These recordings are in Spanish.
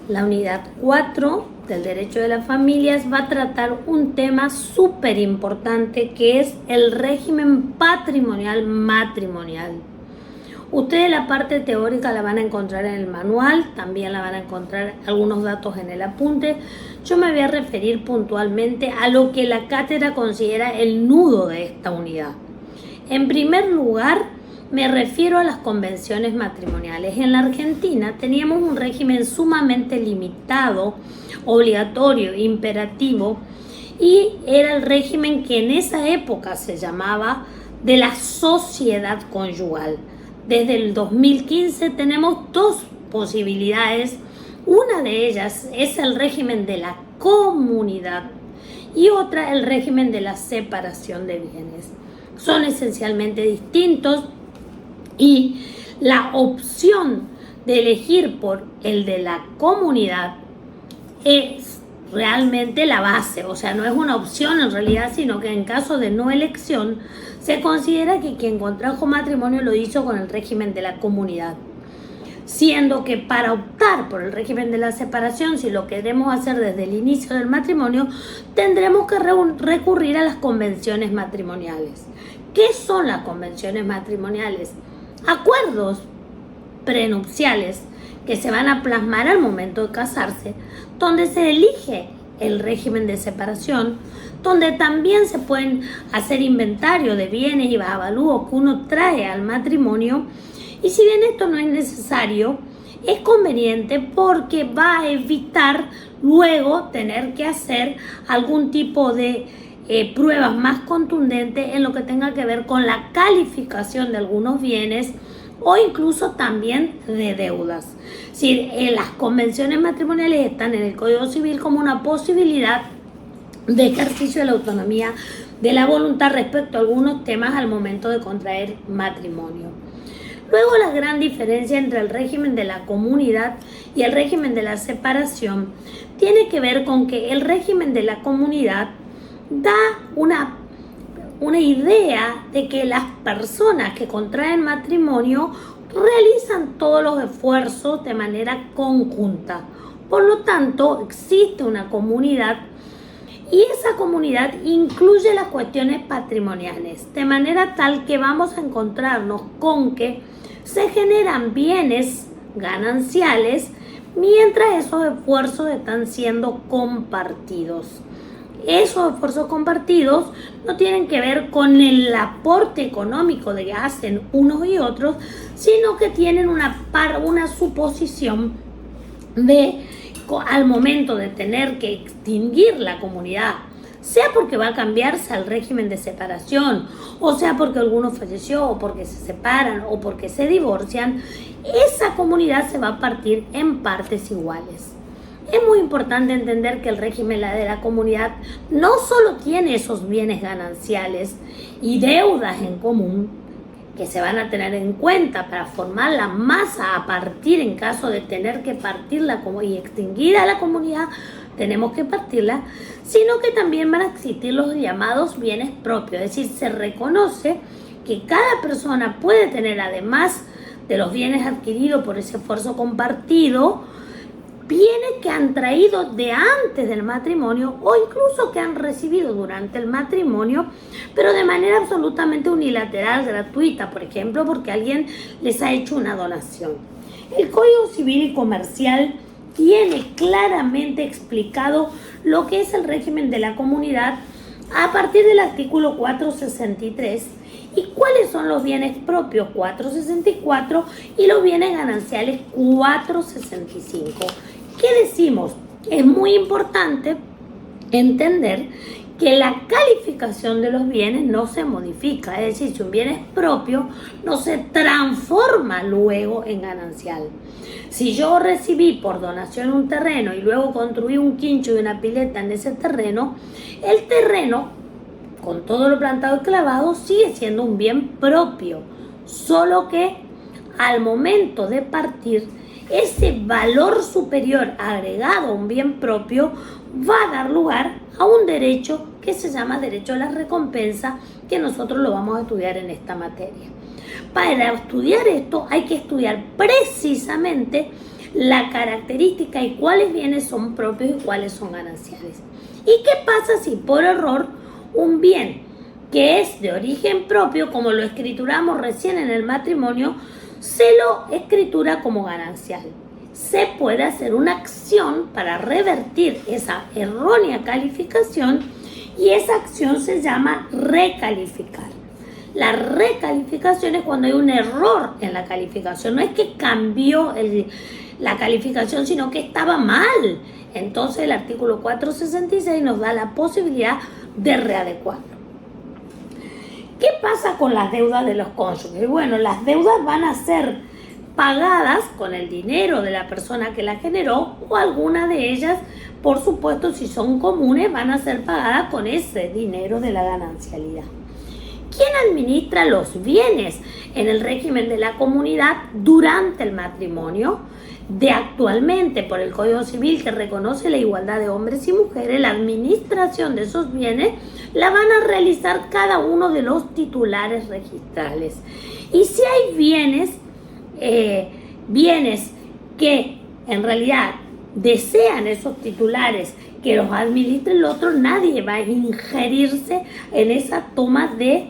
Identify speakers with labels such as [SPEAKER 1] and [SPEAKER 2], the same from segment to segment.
[SPEAKER 1] La unidad 4 del derecho de las familias va a tratar un tema súper importante que es el régimen patrimonial matrimonial. Ustedes la parte teórica la van a encontrar en el manual, también la van a encontrar algunos datos en el apunte. Yo me voy a referir puntualmente a lo que la cátedra considera el nudo de esta unidad. En primer lugar, me refiero a las convenciones matrimoniales. En la Argentina teníamos un régimen sumamente limitado, obligatorio, imperativo, y era el régimen que en esa época se llamaba de la sociedad conyugal. Desde el 2015 tenemos dos posibilidades. Una de ellas es el régimen de la comunidad y otra el régimen de la separación de bienes. Son esencialmente distintos y la opción de elegir por el de la comunidad es realmente la base, o sea, no es una opción en realidad, sino que en caso de no elección se considera que quien contrajo matrimonio lo hizo con el régimen de la comunidad, siendo que para optar por el régimen de la separación, si lo queremos hacer desde el inicio del matrimonio, tendremos que recurrir a las convenciones matrimoniales. ¿Qué son las convenciones matrimoniales? Acuerdos prenupciales que se van a plasmar al momento de casarse, donde se elige el régimen de separación, donde también se pueden hacer inventario de bienes y avalúos que uno trae al matrimonio. Y si bien esto no es necesario, es conveniente porque va a evitar luego tener que hacer algún tipo de pruebas más contundentes en lo que tenga que ver con la calificación de algunos bienes o incluso también de deudas. Si las convenciones matrimoniales están en el Código Civil como una posibilidad de ejercicio de la autonomía de la voluntad respecto a algunos temas al momento de contraer matrimonio. Luego, la gran diferencia entre el régimen de la comunidad y el régimen de la separación tiene que ver con que el régimen de la comunidad da una idea de que las personas que contraen matrimonio realizan todos los esfuerzos de manera conjunta. Por lo tanto, existe una comunidad y esa comunidad incluye las cuestiones patrimoniales, de manera tal que vamos a encontrarnos con que se generan bienes gananciales mientras esos esfuerzos están siendo compartidos. Esos esfuerzos compartidos no tienen que ver con el aporte económico que hacen unos y otros, sino que tienen una suposición de, al momento de tener que extinguir la comunidad, sea porque va a cambiarse al régimen de separación, o sea porque alguno falleció, o porque se separan, o porque se divorcian, esa comunidad se va a partir en partes iguales. Es muy importante entender que el régimen de la comunidad no solo tiene esos bienes gananciales y deudas en común que se van a tener en cuenta para formar la masa a partir en caso de tener que partirla y extinguir a la comunidad, tenemos que partirla, sino que también van a existir los llamados bienes propios, es decir, se reconoce que cada persona puede tener, además de los bienes adquiridos por ese esfuerzo compartido, bienes que han traído de antes del matrimonio o incluso que han recibido durante el matrimonio, pero de manera absolutamente unilateral, gratuita, por ejemplo, porque alguien les ha hecho una donación. El Código Civil y Comercial tiene claramente explicado lo que es el régimen de la comunidad a partir del artículo 463 y cuáles son los bienes propios 464 y los bienes gananciales 465. ¿Qué decimos? Es muy importante entender que la calificación de los bienes no se modifica, es decir, si un bien es propio, no se transforma luego en ganancial. Si yo recibí por donación un terreno y luego construí un quincho y una pileta en ese terreno, el terreno, con todo lo plantado y clavado, sigue siendo un bien propio, solo que al momento de partir, ese valor superior agregado a un bien propio va a dar lugar a un derecho que se llama derecho a la recompensa, que nosotros lo vamos a estudiar en esta materia. Para estudiar esto hay que estudiar precisamente la característica y cuáles bienes son propios y cuáles son gananciales. ¿Y qué pasa si por error un bien que es de origen propio, como lo escrituramos recién en el matrimonio, se lo escritura como ganancial? Se puede hacer una acción para revertir esa errónea calificación y esa acción se llama recalificar. La recalificación es cuando hay un error en la calificación, no es que cambió la calificación, sino que estaba mal. Entonces el artículo 466 nos da la posibilidad de readecuarlo. ¿Qué pasa con las deudas de los cónyuges? Bueno, las deudas van a ser pagadas con el dinero de la persona que la generó, o algunas de ellas, por supuesto, si son comunes, van a ser pagadas con ese dinero de la ganancialidad. ¿Quién administra los bienes en el régimen de la comunidad durante el matrimonio? De actualmente, por el Código Civil, que reconoce la igualdad de hombres y mujeres, la administración de esos bienes la van a realizar cada uno de los titulares registrales. Y si hay bienes que en realidad desean esos titulares que los administre el otro, nadie va a ingerirse en esa toma de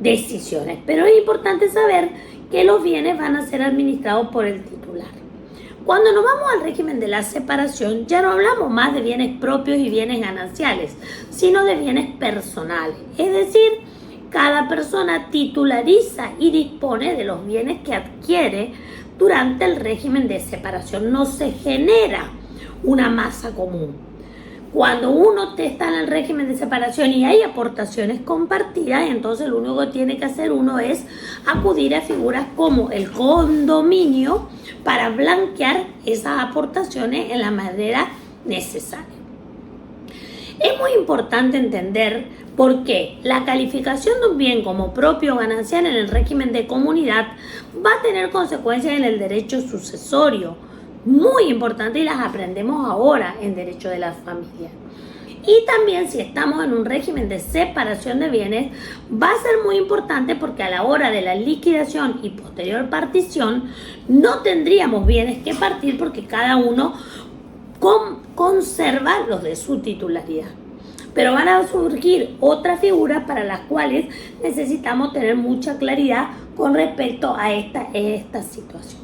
[SPEAKER 1] decisiones. Pero es importante saber que los bienes van a ser administrados por el titular. Cuando nos vamos al régimen de la separación, ya no hablamos más de bienes propios y bienes gananciales, sino de bienes personales. Es decir, cada persona titulariza y dispone de los bienes que adquiere durante el régimen de separación. No se genera una masa común. Cuando uno está en el régimen de separación y hay aportaciones compartidas, entonces lo único que tiene que hacer uno es acudir a figuras como el condominio para blanquear esas aportaciones en la manera necesaria. Es muy importante entender por qué la calificación de un bien como propio o ganancial en el régimen de comunidad va a tener consecuencias en el derecho sucesorio, muy importante, y las aprendemos ahora en derecho de las familias. Y también, si estamos en un régimen de separación de bienes, va a ser muy importante porque a la hora de la liquidación y posterior partición no tendríamos bienes que partir porque cada uno conserva los de su titularidad. Pero van a surgir otras figuras para las cuales necesitamos tener mucha claridad con respecto a esta situación.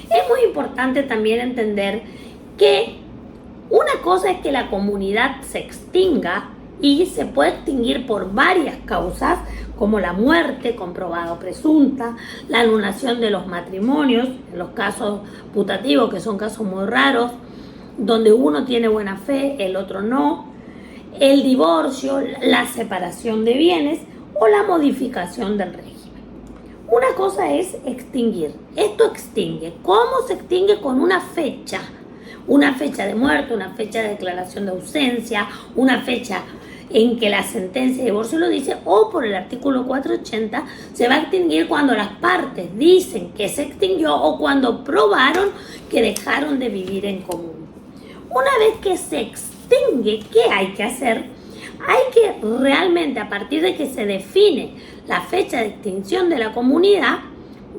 [SPEAKER 1] Es muy importante también entender que una cosa es que la comunidad se extinga y se puede extinguir por varias causas, como la muerte comprobada o presunta, la anulación de los matrimonios, en los casos putativos, que son casos muy raros, donde uno tiene buena fe, el otro no, el divorcio, la separación de bienes o la modificación del régimen. Una cosa es extinguir. Esto extingue. ¿Cómo se extingue? Con una fecha de muerte, una fecha de declaración de ausencia, una fecha en que la sentencia de divorcio lo dice, o por el artículo 480 se va a extinguir cuando las partes dicen que se extinguió o cuando probaron que dejaron de vivir en común. Una vez que se extingue, ¿qué hay que hacer? Hay que realmente, a partir de que se define la fecha de extinción de la comunidad,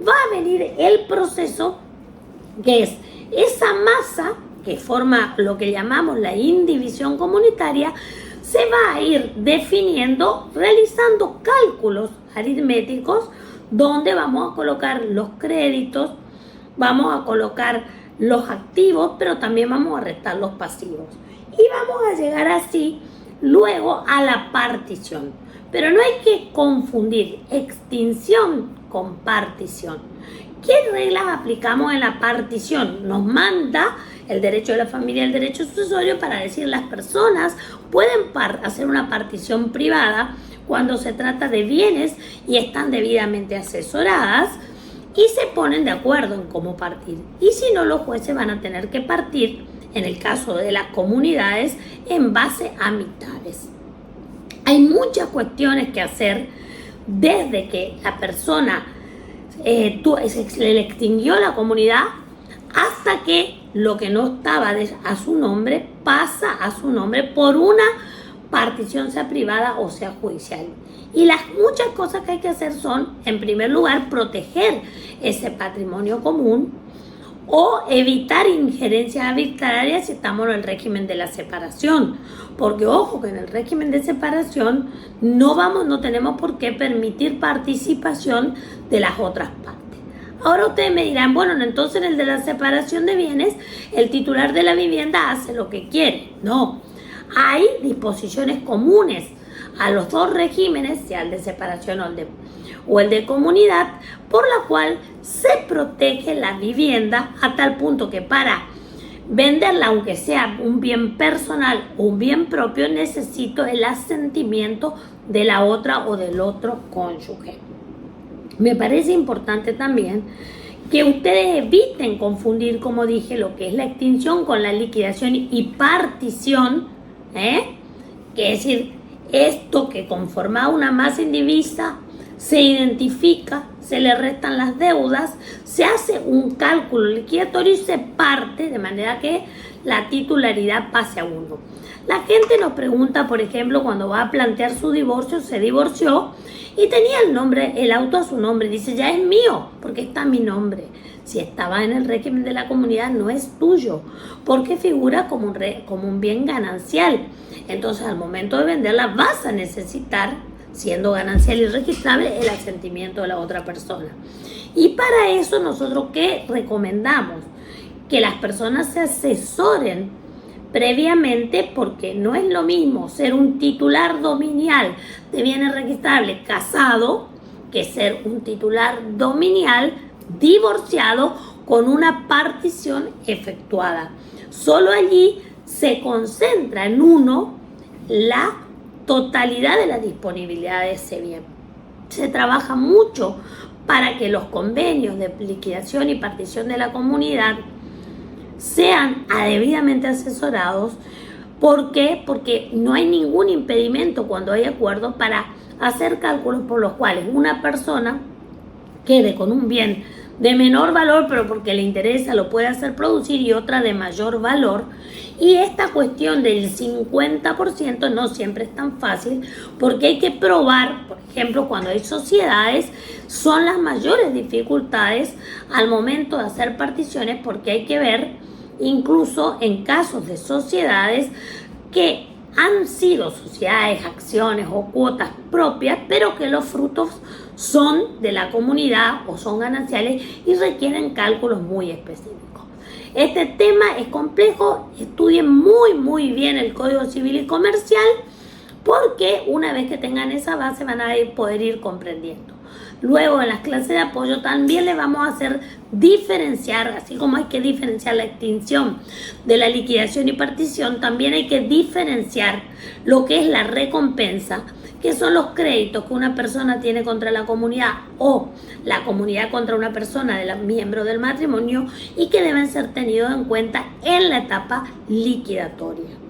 [SPEAKER 1] va a venir el proceso que es esa masa que forma lo que llamamos la indivisión comunitaria, se va a ir definiendo realizando cálculos aritméticos donde vamos a colocar los créditos, vamos a colocar los activos, pero también vamos a restar los pasivos. Y vamos a llegar así luego a la partición. Pero no hay que confundir extinción con partición. ¿Qué reglas aplicamos en la partición? Nos manda el derecho de la familia y el derecho sucesorio para decir las personas pueden hacer una partición privada cuando se trata de bienes y están debidamente asesoradas y se ponen de acuerdo en cómo partir. Y si no, los jueces van a tener que partir, en el caso de las comunidades, en base a mitades. Hay muchas cuestiones que hacer desde que la persona se le extinguió la comunidad hasta que lo que no estaba a su nombre pasa a su nombre por una partición, sea privada o sea judicial. Y las muchas cosas que hay que hacer son, en primer lugar, proteger ese patrimonio común. o evitar injerencias arbitrarias si estamos en el régimen de la separación. Porque ojo que en el régimen de separación no tenemos por qué permitir participación de las otras partes. Ahora ustedes me dirán, bueno, entonces en el de la separación de bienes, el titular de la vivienda hace lo que quiere. No, hay disposiciones comunes a los dos regímenes, sea el de separación o el de comunidad, por la cual se protege la vivienda a tal punto que para venderla, aunque sea un bien personal o un bien propio, necesito el asentimiento de la otra o del otro cónyuge. Me parece importante también que ustedes eviten confundir, como dije, lo que es la extinción con la liquidación y partición, que es decir, esto que conforma una masa indivisa se identifica, se le restan las deudas, se hace un cálculo liquidatorio y se parte de manera que la titularidad pase a uno. La gente nos pregunta, por ejemplo, cuando va a plantear su divorcio, se divorció y tenía el auto a su nombre. Dice, ya es mío, porque está a mi nombre. Si estaba en el régimen de la comunidad, no es tuyo, porque figura como un bien ganancial. Entonces, al momento de venderla, vas a necesitar, siendo ganancial y registrable, el asentimiento de la otra persona. Y para eso, nosotros, ¿qué recomendamos? Que las personas se asesoren previamente, porque no es lo mismo ser un titular dominial de bienes registrables casado que ser un titular dominial divorciado con una partición efectuada. Solo allí se concentra en uno la totalidad de la disponibilidad de ese bien. Se trabaja mucho para que los convenios de liquidación y partición de la comunidad sean debidamente asesorados. ¿Por qué? Porque no hay ningún impedimento cuando hay acuerdo para hacer cálculos por los cuales una persona quede con un bien de menor valor, pero porque le interesa lo puede hacer producir, y otra de mayor valor. Y esta cuestión del 50% no siempre es tan fácil, porque hay que probar, por ejemplo, cuando hay sociedades, son las mayores dificultades al momento de hacer particiones, porque hay que ver, incluso en casos de sociedades que han sido sociedades, acciones o cuotas propias, pero que los frutos son de la comunidad o son gananciales y requieren cálculos muy específicos. Este tema es complejo, estudien muy bien el Código Civil y Comercial, porque una vez que tengan esa base van a poder ir comprendiendo. Luego en las clases de apoyo también les vamos a hacer diferenciar, así como hay que diferenciar la extinción de la liquidación y partición, también hay que diferenciar lo que es la recompensa, que son los créditos que una persona tiene contra la comunidad o la comunidad contra una persona miembro del matrimonio, y que deben ser tenidos en cuenta en la etapa liquidatoria.